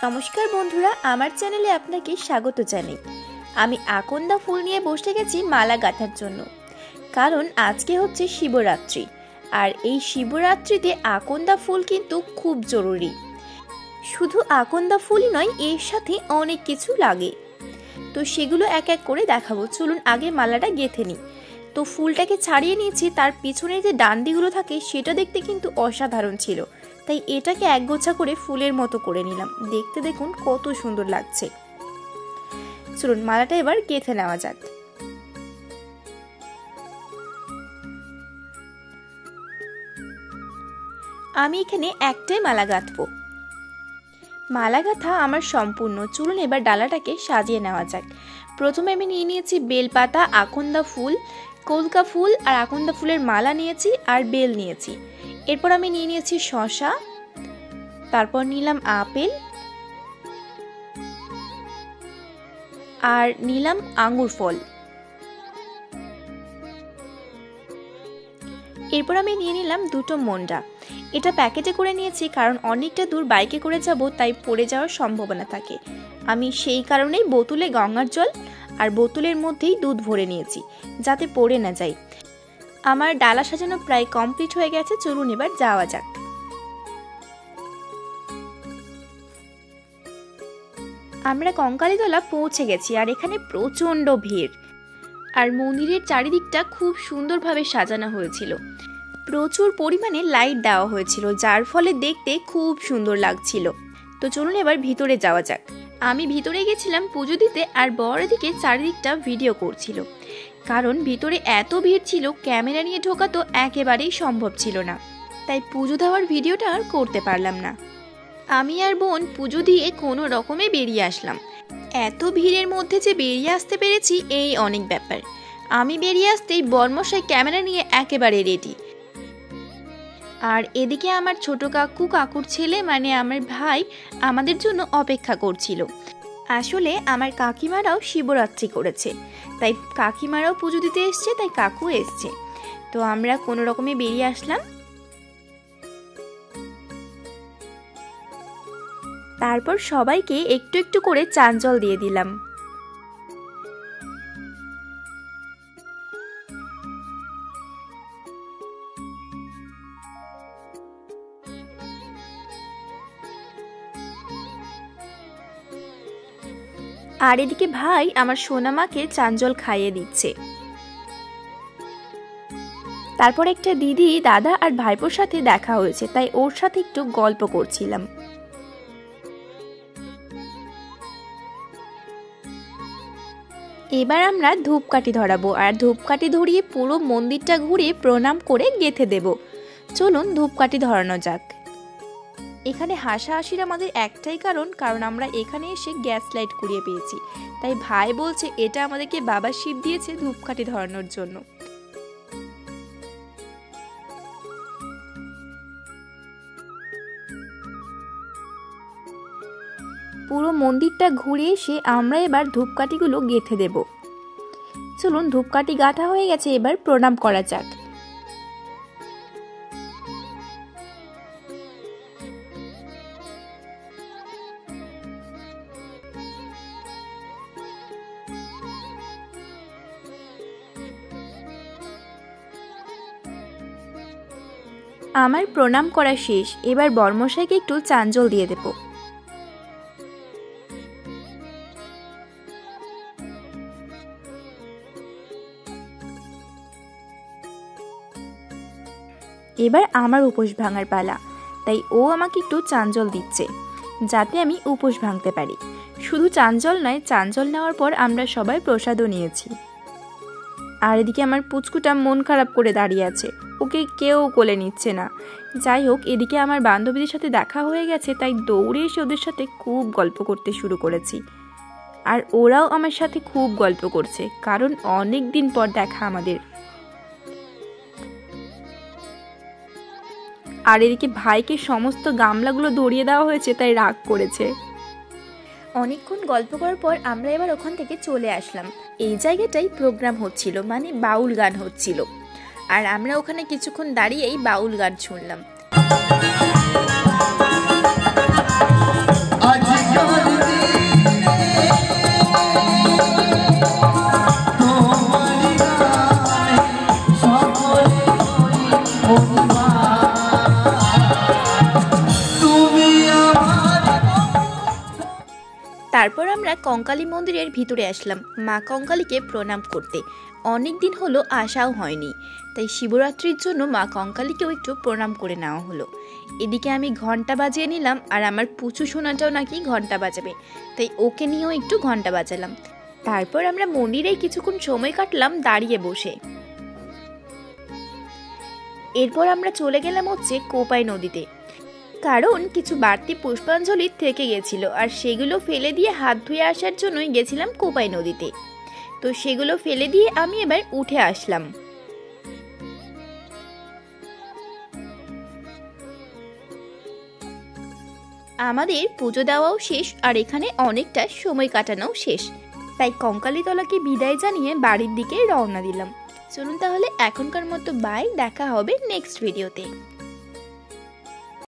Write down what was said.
নমস্কার বন্ধুরা, আমার চ্যানেলে আপনাকে স্বাগত জানাই। আমি আকন্দা ফুল নিয়ে বসে গেছি মালা গাঁথার জন্য, কারণ আজকে হচ্ছে শিবরাত্রি। আর এই শিবরাত্রিতে আকন্দা ফুল কিন্তু খুব জরুরি। শুধু আকন্দা ফুলই নয়, এর সাথে অনেক কিছু লাগে। তো সেগুলো এক এক করে দেখাবো। চলুন আগে মালাটা গেঁথে নিই। তো ফুলটাকে ছাড়িয়ে নিয়েছি, তার পিছনে যে ডান্ডিগুলো থাকে সেটা দেখতে কিন্তু অসাধারণ ছিল, তাই এটাকে একগোছা করে ফুলের মতো করে নিলাম। দেখতে দেখুন কত সুন্দর লাগছে। চলুন মালাটা এবার গেঁথে নেওয়া যাক। আমি এখানে একটাই মালা গাঁথবো। মালা গাঁথা আমার সম্পূর্ণ। চলুন এবার ডালাটাকে সাজিয়ে নেওয়া যাক। প্রথমে আমি নিয়ে নিয়েছি বেলপাতা, আকন্দা ফুল, কলকা ফুল আর আকন্দা ফুলের মালা নিয়েছি, আর বেল নিয়েছি। এরপর আমি নিয়ে নিয়েছি শসা, তারপর নিলাম আপেল, আর নিলাম আঙ্গুর ফল। এরপর আমি নিয়ে নিলাম দুটো মন্ডা। এটা প্যাকেটে করে নিয়েছি, কারণ অনেকটা দূর বাইকে করে যাব, তাই পড়ে যাওয়ার সম্ভাবনা থাকে। আমি সেই কারণেই বোতলে গঙ্গার জল আর বোতলের মধ্যেই দুধ ভরে নিয়েছি, যাতে পড়ে না যায়। আমার ডালা সাজানো প্রায় কমপ্লিট হয়ে গেছে। চলুন এবার যাওয়া যাক। আমরা কঙ্কালীতলা পৌঁছে গেছি, আর এখানে প্রচণ্ড ভিড়। আর মন্দিরের চারিদিকটা খুব সুন্দরভাবে সাজানো হয়েছিল। প্রচুর পরিমাণে লাইট দেওয়া হয়েছিল, যার ফলে দেখতে খুব সুন্দর লাগছিল। তো চলুন এবার ভিতরে যাওয়া যাক। আমি ভিতরে গেছিলাম পুজো দিতে, আর বর দিকে চারিদিকটা ভিডিও করছিল, কারণ ভিতরে এত ভিড় ছিল, ক্যামেরা নিয়ে ঢোকা তো একেবারেই সম্ভব ছিল না। তাই পুজো দেওয়ার ভিডিওটা আর করতে পারলাম না। আমি আর বোন পুজো দিয়ে কোনো রকমে বেরিয়ে আসলাম। এত ভিড়ের মধ্যে যে বেরিয়ে আসতে পেরেছি, এই অনেক ব্যাপার। আমি বেরিয়ে আসতেই বর্মশাই ক্যামেরা নিয়ে একেবারে রেডি। আর এদিকে আমার ছোট কাকুর ছেলে মানে আমার ভাই আমাদের জন্য অপেক্ষা করছিল। আসলে আমার কাকিমারাও শিবরাত্রি করেছে, তাই কাকিমারাও পুজো দিতে এসছে, তাই কাকু এসছে। তো আমরা কোনো রকমে বেরিয়ে আসলাম। তারপর সবাইকে একটু একটু করে চান জল দিয়ে দিলাম। আর এদিকে ভাই আমার সোনামাকে চান জল খাইয়ে দিচ্ছে। তারপর একটা দিদি, দাদা আর ভাইপোর সাথে দেখা হয়েছে, তাই ওর সাথে একটু গল্প করছিলাম। এবার আমরা ধূপকাঠি ধরাবো, আর ধূপকাঠি ধরিয়ে পুরো মন্দিরটা ঘুরে প্রণাম করে গেঁথে দেব। চলুন ধূপকাঠি ধরানো যাক। এখানে হাসাহাসির আমাদের একটাই কারণ আমরা এখানে এসে গ্যাস লাইট কুড়িয়ে পেয়েছি, তাই ভাই বলছে এটা আমাদেরকে বাবা শিব দিয়েছে ধূপকাঠি ধরানোর জন্য। পুরো মন্দিরটা ঘুরে এসে আমরা এবার ধূপকাঠিগুলো গেঁথে দেব। চলুন ধূপকাঠি গাঁথা হয়ে গেছে, এবার প্রণাম করা যাক। আমার প্রণাম করা শেষ। এবার বর্মশাইকে একটু চান জল দিয়ে দেব। এবার আমার উপোস ভাঙার পালা, তাই ও আমাকে একটু চান জল দিচ্ছে, যাতে আমি উপোস ভাঙতে পারি। শুধু চান জল নয়, চান জল নেওয়ার পর আমরা সবাই প্রসাদও নিয়েছি। আর এদিকে আমার পুচকুটা মন খারাপ করে দাঁড়িয়ে আছে, ওকে কেউ কোলে নিচ্ছে না। যাই হোক, এদিকে আমার বান্ধবীদের সাথে দেখা হয়ে গেছে, তাই দৌড়ে এসে ওদের সাথে খুব গল্প করতে শুরু করেছি। আর ওরাও আমার সাথে খুব গল্প করছে, কারণ অনেক দিন পর দেখা আমাদের। আর এদিকে ভাইকে সমস্ত গামলাগুলো ধরিয়ে দেওয়া হয়েছে, তাই রাগ করেছে। অনেকক্ষণ গল্প করার পর আমরা এবার ওখান থেকে চলে আসলাম। এই জায়গাটাই প্রোগ্রাম হচ্ছিল, মানে বাউল গান হচ্ছিল, আর আমরা ওখানে কিছুক্ষণ দাঁড়িয়েই বাউল গান শুনলাম। তারপর আমরা কঙ্কালী মন্দিরের ভিতরে আসলাম মা কঙ্কালীকে প্রণাম করতে। অনেক দিন হলো আসাও হয়নি, তাই শিবরাত্রির জন্য মা কঙ্কালীকেও একটু প্রণাম করে নেওয়া হলো। এদিকে আমি ঘন্টা বাজিয়ে নিলাম, আর আমার পুচু সোনাটাও নাকি ঘন্টা বাজাবে, তাই ওকে নিয়েও একটু ঘন্টা বাজালাম। তারপর আমরা মন্দিরে কিছুক্ষণ সময় কাটলাম দাঁড়িয়ে বসে। এরপর আমরা চলে গেলাম হচ্ছে কোপাই নদীতে, কারণ কিছু বাড়তি পুষ্পাঞ্জলি থেকে গেছিল, আর সেগুলো ফেলে দিয়ে হাত ধুয়ে আসার জন্যই গেছিলাম কোপাই নদীতে। তো সেগুলো ফেলে দিয়ে আমি এবার উঠে আসলাম। আমাদের পুজো দেওয়াও শেষ, আর এখানে অনেকটা সময় কাটানোও শেষ, তাই কঙ্কালীতলাকে বিদায় জানিয়ে বাড়ির দিকে রওনা দিলাম। চলুন তাহলে এখনকার মতো বাই, দেখা হবে নেক্সট ভিডিওতে।